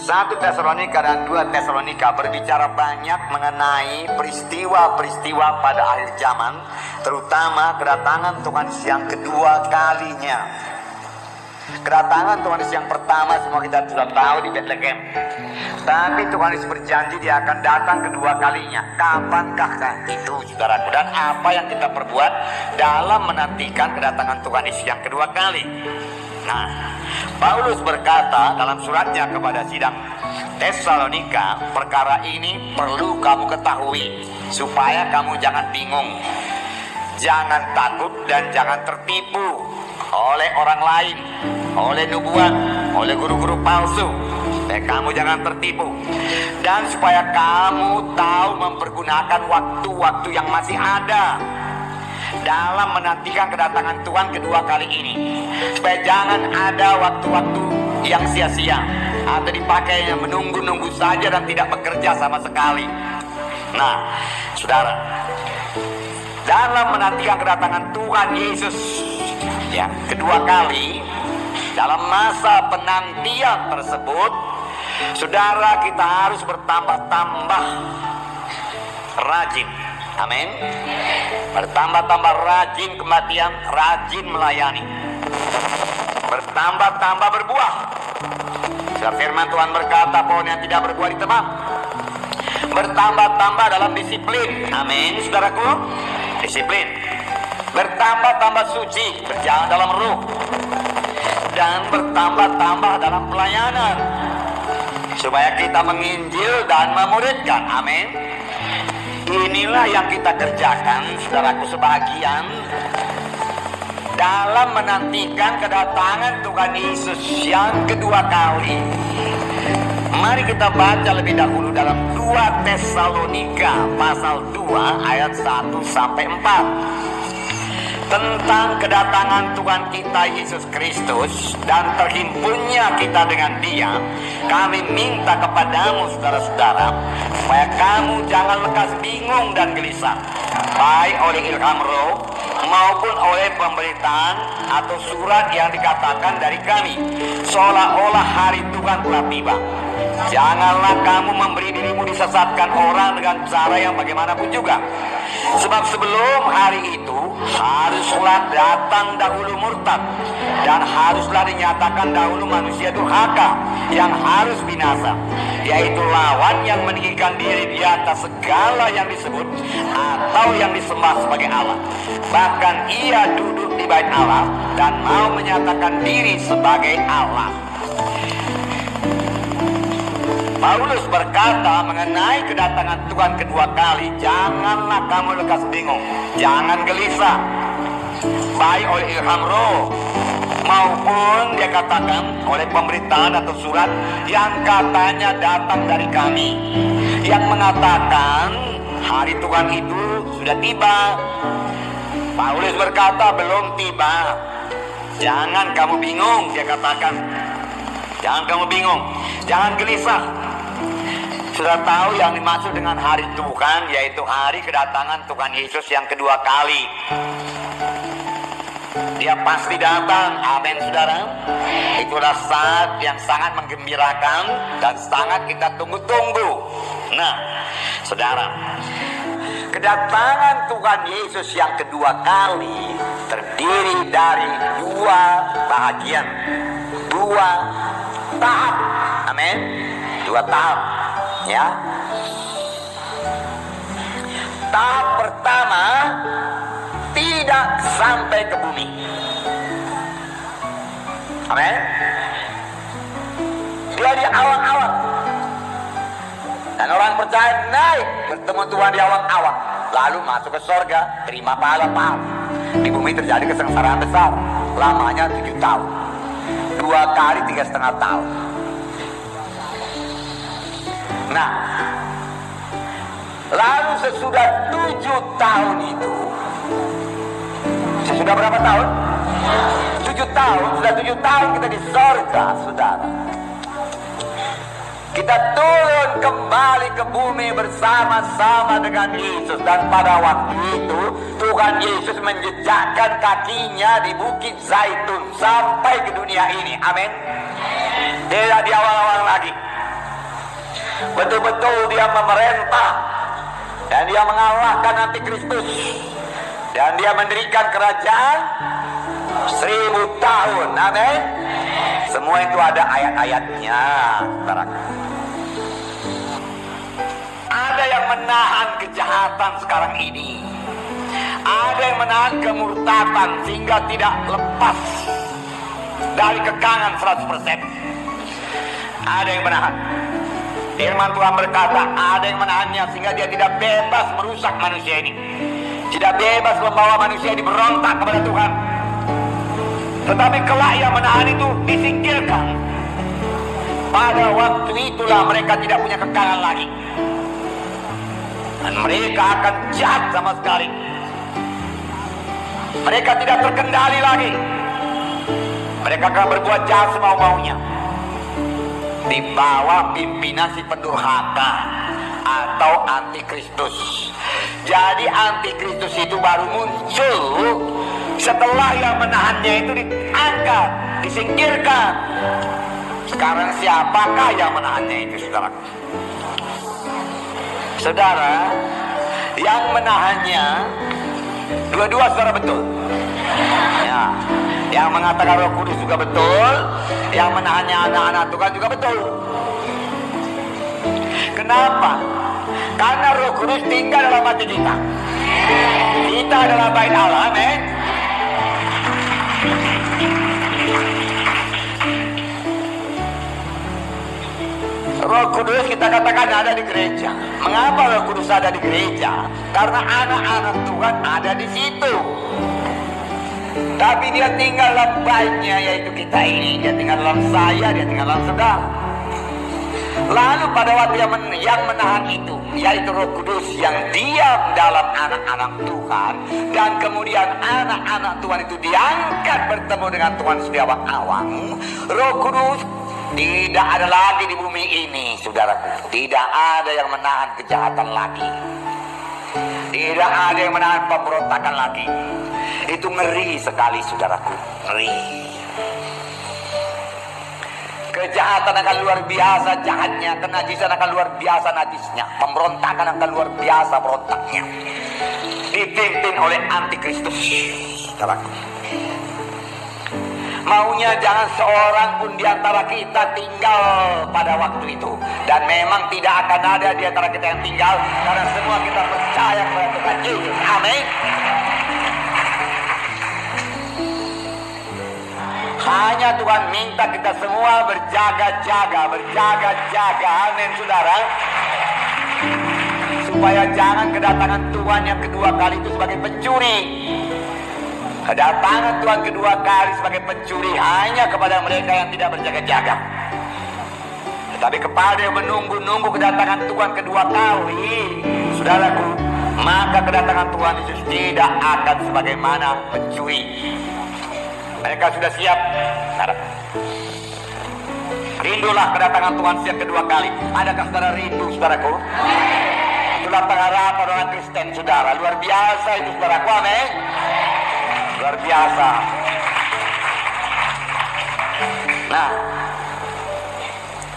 1 Tesalonika dan 2 Tesalonika berbicara banyak mengenai peristiwa-peristiwa pada akhir zaman, terutama kedatangan Tuhan Yesus yang kedua kalinya. Kedatangan Tuhan Yesus yang pertama semua kita sudah tahu di Bethlehem. Tapi Tuhan Yesus berjanji Dia akan datang kedua kalinya. Kapankah itu, saudaraku? Dan apa yang kita perbuat dalam menantikan kedatangan Tuhan Yesus yang kedua kali? Nah, Paulus berkata dalam suratnya kepada sidang Tesalonika, perkara ini perlu kamu ketahui supaya kamu jangan bingung, jangan takut dan jangan tertipu oleh orang lain, oleh nubuat, oleh guru-guru palsu. Kamu jangan tertipu. Dan supaya kamu tahu mempergunakan waktu-waktu yang masih ada dalam menantikan kedatangan Tuhan kedua kali ini, supaya jangan ada waktu-waktu yang sia-sia atau dipakainya menunggu-nunggu saja dan tidak bekerja sama sekali. Nah, saudara, dalam menantikan kedatangan Tuhan Yesus ya kedua kali, dalam masa penantian tersebut, saudara, kita harus bertambah-tambah rajin. Amin. Bertambah-tambah rajin kematian, rajin melayani, bertambah-tambah berbuah. Firman Tuhan berkata, pohon yang tidak berbuah ditebang. Bertambah-tambah dalam disiplin. Amin, saudaraku. Disiplin. Bertambah-tambah suci, berjalan dalam ruh. Dan bertambah-tambah dalam pelayanan, supaya kita menginjil dan memuridkan. Amin. Inilah yang kita kerjakan, saudaraku sebagian, dalam menantikan kedatangan Tuhan Yesus yang kedua kali. Mari kita baca lebih dahulu dalam 2 Tesalonika pasal 2 ayat 1 sampai 4. Tentang kedatangan Tuhan kita Yesus Kristus dan terhimpunnya kita dengan Dia, kami minta kepadamu saudara-saudara, supaya kamu jangan lekas bingung dan gelisah, baik oleh ilham roh maupun oleh pemberitaan atau surat yang dikatakan dari kami, seolah-olah hari Tuhan telah tiba. Janganlah kamu memberi dirimu disesatkan orang dengan cara yang bagaimanapun juga. Sebab sebelum hari itu haruslah datang dahulu murtad, dan haruslah dinyatakan dahulu manusia durhaka yang harus binasa, yaitu lawan yang meninggikan diri di atas segala yang disebut atau yang disembah sebagai Allah. Bahkan ia duduk di bait Allah dan mau menyatakan diri sebagai Allah. Paulus berkata mengenai kedatangan Tuhan kedua kali, janganlah kamu lekas bingung, jangan gelisah, baik oleh ilham roh maupun dia katakan oleh pemberitaan atau surat yang katanya datang dari kami, yang mengatakan hari Tuhan itu sudah tiba. Paulus berkata belum tiba. Jangan kamu bingung, dia katakan. Jangan kamu bingung, jangan gelisah. Sudah tahu yang dimaksud dengan hari Tuhan, yaitu hari kedatangan Tuhan Yesus yang kedua kali. Dia pasti datang. Amin, saudara. Itulah saat yang sangat menggembirakan dan sangat kita tunggu-tunggu. Nah, saudara, kedatangan Tuhan Yesus yang kedua kali terdiri dari 2 bahagian, 2 tahap. Amin. 2 tahap, ya. Tahap pertama, tidak sampai ke bumi. Amin. Dia di awang-awang, dan orang percaya naik bertemu Tuhan di awang-awang, lalu masuk ke sorga, terima pahala-pahala. Di bumi terjadi kesengsaraan besar, lamanya 7 tahun, 2 kali 3,5 tahun. Nah, lalu sesudah 7 tahun itu, sesudah berapa tahun? 7 tahun, sudah 7 tahun kita di sorga, saudara. Kita turun kembali ke bumi bersama-sama dengan Yesus. Dan pada waktu itu Tuhan Yesus menjejakkan kakinya di Bukit Zaitun sampai ke dunia ini. Amin. Tidak di awal-awal lagi. Betul-betul dia memerintah, dan dia mengalahkan antikristus, dan dia mendirikan kerajaan 1000 tahun. Amin. Semua itu ada ayat-ayatnya, saudara. Ada yang menahan kejahatan sekarang ini. Ada yang menahan kemurtatan sehingga tidak lepas dari kekangan 100%. Ada yang menahan. Firman Tuhan berkata, ada yang menahannya sehingga dia tidak bebas merusak manusia ini. Tidak bebas membawa manusia ini berontak kepada Tuhan. Tetapi kelak yang menahan itu disingkirkan. Pada waktu itulah mereka tidak punya kekangan lagi. Dan mereka akan jahat sama sekali. Mereka tidak terkendali lagi. Mereka akan berbuat jahat semau-maunya. Di bawah pimpinan si pendurhaka atau antikristus. Jadi antikristus itu baru muncul setelah yang menahannya itu diangkat, disingkirkan. Sekarang siapakah yang menahannya itu, saudara? Saudara, yang menahannya dua-dua secara betul. Ya, yang mengatakan Roh Kudus juga betul, yang menahannya anak-anak Tuhan juga betul. Kenapa? Karena Roh Kudus tinggal dalam hati kita. Kita adalah bait Allah, amin. Roh Kudus kita katakan ada di gereja. Mengapa Roh Kudus ada di gereja? Karena anak-anak Tuhan ada di situ. Tapi dia tinggal dalam baitnya, yaitu kita ini. Dia tinggal dalam saya, dia tinggal dalam saudara. Lalu pada waktu yang menahan itu, yaitu Roh Kudus yang diam dalam anak-anak Tuhan, dan kemudian anak-anak Tuhan itu diangkat bertemu dengan Tuhan setiawang awang. Roh Kudus tidak ada lagi di bumi ini, saudaraku. Tidak ada yang menahan kejahatan lagi. Tidak ada yang menahan pemberontakan lagi. Itu ngeri sekali, saudaraku. Ngeri. Kejahatan akan luar biasa jahatnya, kenajisan akan luar biasa najisnya, pemberontakan akan luar biasa berontaknya. Dipimpin oleh antikristus, saudaraku. Maunya jangan seorang pun di antara kita tinggal pada waktu itu. Dan memang tidak akan ada di antara kita yang tinggal, karena semua kita percaya kepada Tuhan Yesus. Amin. Hanya Tuhan minta kita semua berjaga-jaga, berjaga-jaga. Amin, saudara. Supaya jangan kedatangan Tuhan yang kedua kali itu sebagai pencuri. Kedatangan Tuhan kedua kali sebagai pencuri hanya kepada mereka yang tidak berjaga-jaga. Tetapi kepada yang menunggu-nunggu kedatangan Tuhan kedua kali, saudaraku, maka kedatangan Tuhan Yesus tidak akan sebagaimana pencuri. Mereka sudah siap. Rindulah kedatangan Tuhan yang kedua kali. Adakah saudara rindu, saudaraku? Itulah pengharapan orang Kristen, saudara. Luar biasa itu, saudaraku. Amin. Luar biasa. Nah,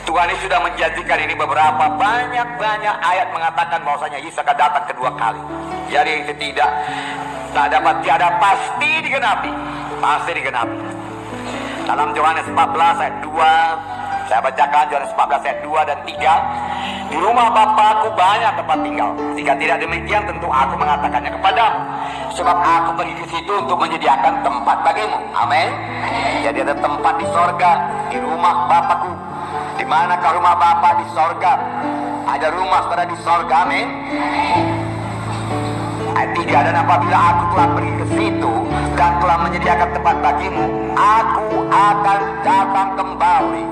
Tuhan ini sudah menjanjikan ini beberapa banyak ayat mengatakan bahwasanya Yesus akan datang kedua kali. Jadi itu tak dapat tiada pasti digenapi. Pasti digenapi. Dalam Yohanes 14 ayat 2, saya bacakan Yohanes 14 ayat 2 dan 3. Di rumah Bapa-Ku banyak tempat tinggal. Jika tidak demikian tentu aku mengatakannya kepadamu. Sebab aku pergi ke situ untuk menyediakan tempat bagimu. Amin. Jadi ada tempat di sorga, di rumah Bapa-Ku. Di manakah rumah Bapa? Di sorga. Ada rumah saudara di sorga. Amin. Ayat 3, dan apabila aku telah pergi ke situ dan telah menyediakan tempat bagimu, aku akan datang kembali.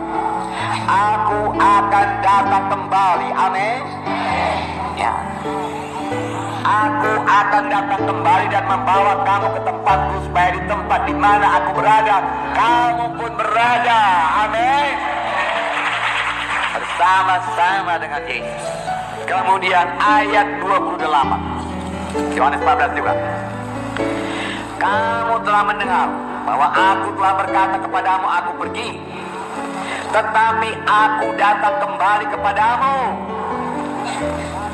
Aku akan datang kembali. Amin. Ya. Aku akan datang kembali dan membawa kamu ke tempatku, supaya di tempat di mana aku berada, kamu pun berada. Amin. Bersama-sama dengan Yesus. Kemudian ayat 28. Yohanes 14 juga. Kamu telah mendengar bahwa aku telah berkata kepadamu, aku pergi Tetapi aku datang kembali kepadamu.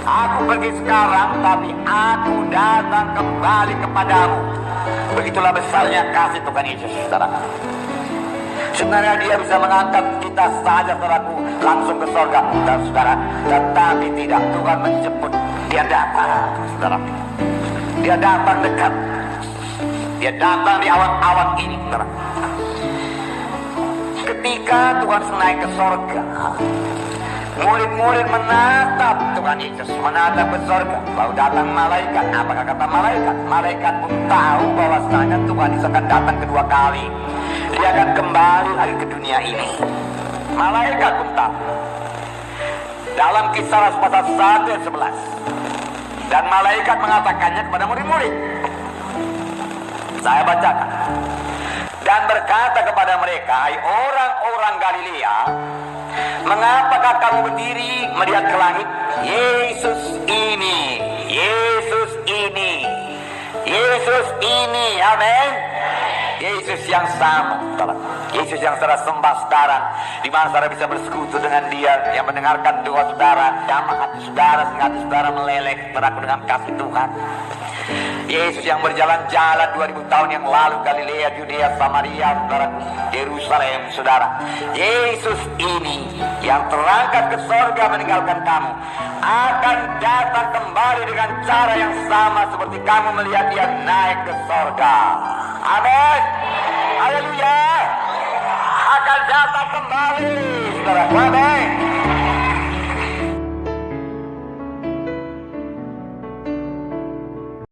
Aku pergi sekarang, tapi aku datang kembali kepadamu. Begitulah besarnya kasih Tuhan Yesus, saudara. Sebenarnya dia bisa mengangkat kita saja, saudaraku, langsung ke surga, saudara. Tetapi tidak, Tuhan menjemput. Dia datang, saudara. Dia datang dekat. Dia datang di awan-awan ini, saudara. Ketika Tuhan naik ke surga, murid-murid menatap Tuhan Yesus, menatap ke surga. Lalu datang malaikat. Apakah kata malaikat? Malaikat pun tahu bahwasanya Tuhan Yesus akan datang kedua kali. Dia akan kembali lagi ke dunia ini. Malaikat pun tahu. Dalam Kisah Rasul pasal 1 ayat 11. Dan malaikat mengatakannya kepada murid-murid. Saya bacakan. Dan berkata kepada mereka, hai orang-orang Galilea, mengapakah kamu berdiri melihat ke langit? Yesus ini, Yesus ini, Yesus ini, amin. Yesus yang sama, Yesus yang saudara sembah sekarang, di mana saudara bisa bersekutu dengan Dia, yang mendengarkan doa saudara, jamah hati saudara, sehingga hati saudara meleleh terangkum dengan kasih Tuhan. Yesus yang berjalan-jalan 2000 tahun yang lalu, Galilea, Yudea, Samaria, saudara, Yerusalem, saudara. Yesus ini yang terangkat ke surga meninggalkan kamu, akan datang kembali dengan cara yang sama seperti kamu melihat Dia naik ke surga. Amin. Haleluya. Akan datang kembali, saudara. Amin.